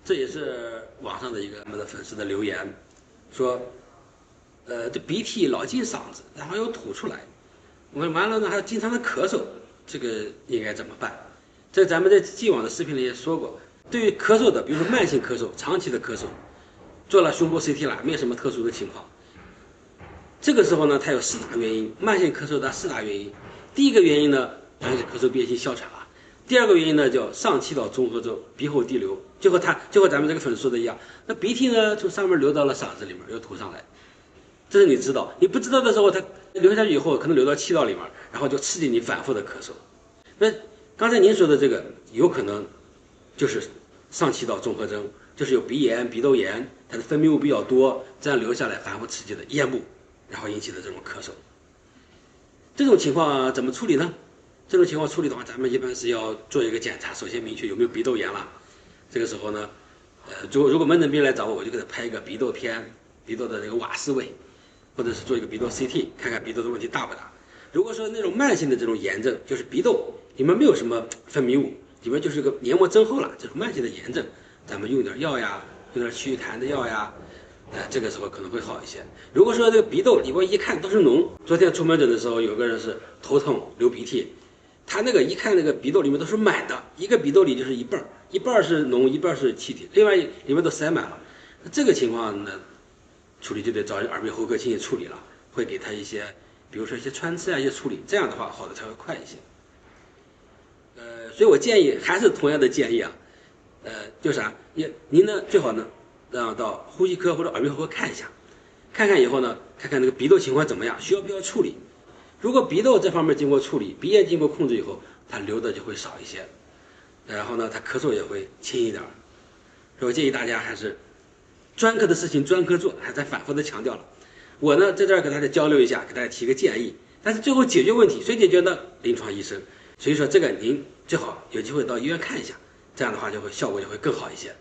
这也是网上的一个我们的粉丝的留言，说，这鼻涕老进嗓子，然后又吐出来，完了呢还经常的咳嗽，这个应该怎么办？这咱们在既往的视频里也说过，对于咳嗽的，比如说慢性咳嗽、长期的咳嗽，做了胸部 CT 了，没有什么特殊的情况。这个时候呢，它有4大原因，慢性咳嗽的4大原因。第一个原因呢，当然是咳嗽变性哮喘了。第二个原因呢，叫上气道综合征，鼻后滴流，就和咱们这个粉丝说的一样，那鼻涕呢从上面流到了嗓子里面，又吐上来，这是你知道。你不知道的时候，它流下去以后，可能流到气道里面，然后就刺激你反复的咳嗽。那刚才您说的这个，有可能就是上气道综合征，就是有鼻炎、鼻窦炎，它的分泌物比较多，这样流下来反复刺激的咽部，然后引起的这种咳嗽。这种情况怎么处理呢？这种情况处理的话，咱们一般是要做一个检查，首先明确有没有鼻窦炎了。这个时候呢，如果门诊病来找我，我就给他拍一个鼻窦片，鼻窦的这个瓦斯位，或者是做一个鼻窦 CT， 看看鼻窦的问题大不大。如果说那种慢性的这种炎症，就是鼻窦里面没有什么分泌物，里面就是个黏膜增厚了，这种慢性的炎症，咱们用点药呀，用点祛痰的药呀，这个时候可能会好一些。如果说这个鼻窦里边一看都是脓，昨天出门诊的时候，有个人是头痛流鼻涕，他那个一看那个鼻窦里面都是满的，一个鼻窦里就是一半是脓，一半是气体，另外里面都塞满了。那这个情况呢，处理就得找耳鼻喉科进行处理了，会给他一些，比如说一些穿刺啊，一些处理，这样的话好的才会快一些。所以我建议还是同样的建议啊，就啥，您呢最好呢让到呼吸科或者耳鼻喉科看一下，看看以后呢，看看那个鼻窦情况怎么样，需要不要处理。如果鼻窦这方面经过处理，鼻炎经过控制以后，它流的就会少一些，然后呢，它咳嗽也会轻一点。所以我建议大家还是专科的事情专科做，还在反复的强调了。我呢在这儿跟大家交流一下，给大家提个建议，但是最后解决问题谁解决呢？临床医生。所以说这个您最好有机会到医院看一下，这样的话效果就会更好一些。